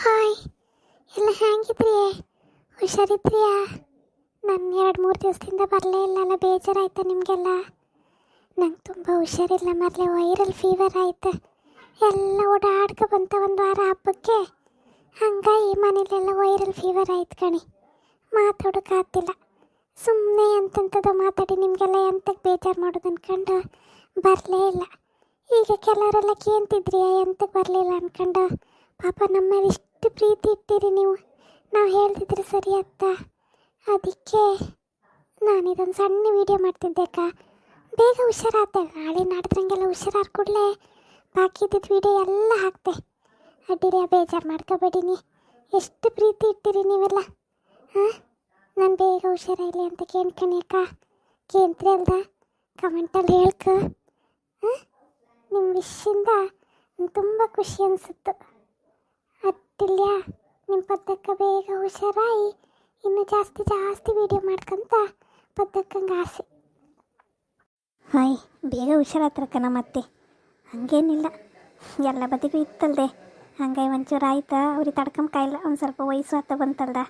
Hi, ಎಲ್ಲ ಹೆಂಗಿದ್ರಿ? ಹುಷಾರಿದ್ರಿಯಾ? ನಾನು 2-3 ದಿವಸದಿಂದ ಬರಲೇ ಇಲ್ಲಲ್ಲ, ಬೇಜಾರಾಯ್ತಾ ನಿಮಗೆಲ್ಲ? ನಂಗೆ ತುಂಬ ಹುಷಾರಿಲ್ಲ ಮರಲೆ, ವೈರಲ್ ಫೀವರ್ ಆಯ್ತು. ಎಲ್ಲ ಓಡಾಡ್ಕೊ ಬಂತ ಒಂದು ವಾರ ಹಬ್ಬಕ್ಕೆ. ಹಂಗಾಗಿ ಮನೇಲೆಲ್ಲ ವೈರಲ್ ಫೀವರ್ ಆಯ್ತು ಕಣಿ. ಮಾತಾಡೋಕ್ಕಾಗ್ತಿಲ್ಲ. ಸುಮ್ಮನೆ ಎಂತೆಂಥದ್ದು ಮಾತಾಡಿ ನಿಮಗೆಲ್ಲ ಎಂತಕ್ಕೆ ಬೇಜಾರು ಮಾಡೋದು ಅಂದ್ಕೊಂಡು ಬರಲೇ ಇಲ್ಲ. ಈಗ ಕೆಲವರೆಲ್ಲ ಕೇಳ್ತಿದ್ರಿ ಎಂತಕ್ಕೆ ಬರಲಿಲ್ಲ ಅಂದ್ಕೊಂಡು. ಪಾಪ ನಮ್ಮ ಮೇಲೆ ಇಷ್ಟು ಪ್ರೀತಿ ಇಟ್ಟಿರಿ ನೀವು, ನಾವು ಹೇಳ್ತಿದ್ರೆ ಸರಿ ಅತ್ತ. ಅದಕ್ಕೆ ನಾನಿದೊಂದು ಸಣ್ಣ ವೀಡಿಯೋ ಮಾಡ್ತಿದ್ದೆ ಅಕ್ಕ. ಬೇಗ ಹುಷಾರಾದೆ, ನಾಳೆ ನಾಡ್ದಂಗೆಲ್ಲ ಹುಷಾರಾದ ಕೂಡಲೇ ಬಾಕಿದ್ದಿದ್ದು ವೀಡಿಯೋ ಎಲ್ಲ ಹಾಕ್ತೆ. ಅಡ್ಡಿರಿ, ಬೇಜಾರು ಮಾಡ್ಕೋಬೇಡಿನಿ. ಎಷ್ಟು ಪ್ರೀತಿ ಇಟ್ಟಿರಿ ನೀವೆಲ್ಲ. ಹಾಂ, ನಾನು ಬೇಗ ಹುಷಾರಾಗಲಿ ಅಂತ ಕೇಳ್ಕಣಿ ಅಕ್ಕ. ಕೇಳ್ತ್ರಿ ಅಲ್ದ? ಕಮೆಂಟಲ್ಲಿ ಹೇಳ್ಕ. ಹಾಂ, ನಿಮ್ಮ ವಿಷಯಿಂದ ತುಂಬ ಖುಷಿ ಅನಿಸುತ್ತು. ಅಟ್ಟಿಲ್ಯ ನಿಮ್ಮ ಪದ್ದಕ್ಕ ಬೇಗ ಹುಷಾರಾಗಿ ಇನ್ನು ಜಾಸ್ತಿ ವೀಡಿಯೋ ಮಾಡ್ಕೊಂತ ಪದ್ದಕ್ಕಂಗೆ ಆಸೆ. ಹಾಯ್, ಬೇಗ ಹುಷಾರಾತ್ರಕ್ಕ ನಮ್ಮತ್ತೆ. ಹಾಗೇನಿಲ್ಲ, ಎಲ್ಲ ಬದಿಗೂ ಇತ್ತಲ್ದೆ. ಹಂಗಾಗಿ ಒಂಚೂರು ಆಯ್ತಾ, ಅವ್ರಿಗೆ ತಡ್ಕೊಂಬಕಾಯಿಲ್ಲ. ಒಂದು ಸ್ವಲ್ಪ ವಯಸ್ಸು ಆತ ಬಂತಲ್ದ.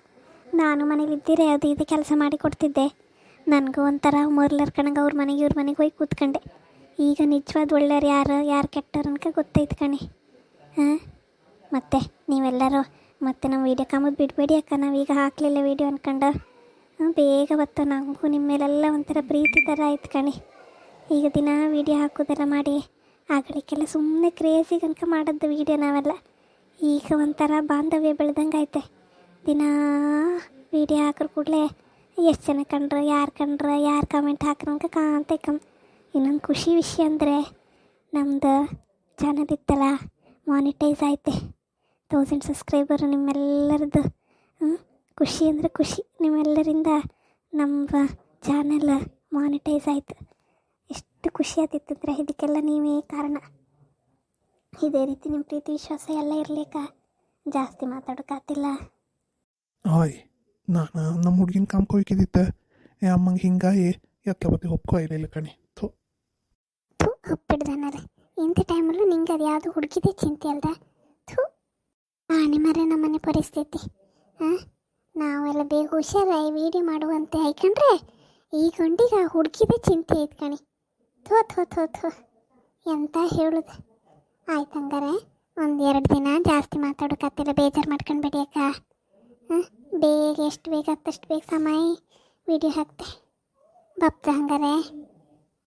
ನಾನು ಮನೇಲಿದ್ದಿರೇ ಅದು ಇದು ಕೆಲಸ ಮಾಡಿ ಕೊಡ್ತಿದ್ದೆ. ನನಗೂ ಒಂಥರ ಮೊರ್ಲರ್ ಕಣಂಗೆ ಅವ್ರ ಮನೆಗೆ ಇವ್ರ ಮನೆಗೆ ಹೋಗಿ ಕೂತ್ಕೊಂಡೆ. ಈಗ ನಿಜವಾದ ಒಳ್ಳೆಯವ್ರು ಯಾರು ಕೆಟ್ಟವ್ರು ಅನ್ಕ ಗೊತ್ತೈತೆ ಕಣೆ. ಹಾಂ, ಮತ್ತೆ ನೀವೆಲ್ಲರೂ ಮತ್ತೆ ನಮ್ಮ ವೀಡಿಯೋ ಕಮ್ಮದು ಬಿಡಬೇಡಿ ಅಕ್ಕ. ನಾವೀಗ ಹಾಕಲಿಲ್ಲ ವೀಡಿಯೋ ಅಂದ್ಕೊಂಡು. ಬೇಗ ಬತ್ತ, ನಮಗೂ ನಿಮ್ಮ ಮೇಲೆಲ್ಲ ಒಂಥರ ಪ್ರೀತಿ ಥರ ಆಯ್ತು ಕಣೆ. ಈಗ ದಿನ ವೀಡಿಯೋ ಹಾಕೋದೆಲ್ಲ ಮಾಡಿ ಆಗಳಿಗೆಲ್ಲ ಸುಮ್ಮನೆ ಕ್ರೇಜಿಗೆ ಅನ್ಕ ಮಾಡೋದು ವೀಡಿಯೋ ನಾವೆಲ್ಲ. ಈಗ ಒಂಥರ ಬಾಂಧವ್ಯ ಬೆಳೆದಂಗೆ ಐತೆ. ದಿನ ವೀಡಿಯೋ ಹಾಕಿದ್ರು ಕೂಡಲೇ ಎಷ್ಟು ಜನ ಕಂಡ್ರೆ, ಯಾರು ಕಮೆಂಟ್ ಹಾಕ್ರಂಕ ಕಾಂತೈಕಮ್ಮ. ಇನ್ನೊಂದು ಖುಷಿ ವಿಷಯ ಅಂದರೆ ನಮ್ಮದು ಚಾನಲ್ ಇತ್ತಲ್ಲ, ಮಾನಿಟೈಸ್ ಐತೆ. 1000 ಸಬ್ಸ್ಕ್ರೈಬರು ನಿಮ್ಮೆಲ್ಲರದ್ದು. ಖುಷಿ ಅಂದರೆ ಖುಷಿ. ನಿಮ್ಮೆಲ್ಲರಿಂದ ನಮ್ಮ ಚಾನಲ್ ಮಾನಿಟೈಸ್ ಆಯಿತು. ಎಷ್ಟು ಖುಷಿ ಆಗ್ತಿತ್ತಂದ್ರೆ ಇದಕ್ಕೆಲ್ಲ ನೀವೇ ಕಾರಣ. ಇದೇ ರೀತಿ ನಿಮ್ಮ ಪ್ರೀತಿ ವಿಶ್ವಾಸ ಎಲ್ಲ ಇರಲಿಕ್ಕ. ಜಾಸ್ತಿ ಮಾತಾಡೋಕ್ಕಾಗ್ತಿಲ್ಲ. ಹಾಯ್, ನಾನು ನಮ್ಮ ಹುಡುಗಿನ ಕಾಮ್ಕೋಯ್ಕಿದ್ದಿತ್ತೆ. ಅಮ್ಮಂಗೆ ಹಿಂಗಾಗಿ ಎತ್ತಲ ಬತ್ತಿ ಒಪ್ಕೊಯ್ಲಿಲ್ಲ ಕಣಿ. ಒಪ್ಪಿಡ್ದಾನಲ್ಲ, ಇಂಥ ಟೈಮಲ್ಲೂ ನಿಂಗೆ ಅದು ಯಾವುದು ಹುಡುಗಿದೇ ಚಿಂತೆ ಅಲ್ದ? ನಿಮ್ಮರೆ ನಮ್ಮನೆ ಪರಿಸ್ಥಿತಿ. ಹಾಂ, ನಾವೆಲ್ಲ ಬೇಗ ಹುಷಾರಾಗಿ ವೀಡಿಯೋ ಮಾಡುವಂತೆ ಆಯ್ಕೊಂಡ್ರೆ ಈ ಗಂಡಿಗೆ ಹುಡುಗಿದೇ ಚಿಂತೆ ಐತೆ ಕಣಿ. ಥೋ ಎಂತ ಹೇಳುದು. ಆಯ್ತು, ಹಂಗಾರೆ 1-2 ದಿನ ಜಾಸ್ತಿ ಮಾತಾಡೋಕ್ಕಾಗ್ತಿಲ್ಲ, ಬೇಜಾರು ಮಾಡ್ಕೊಂಡ್ಬೇಡಿ ಅಕ್ಕ. ಬೇಗ ಎಷ್ಟು ಬೇಗ ಆದಷ್ಟು ಬೇಗ ಸಮಯ ವೀಡಿಯೋ ಹಾಕ್ತೆ. ಬಪ್ತ ಹಂಗಾರೆ.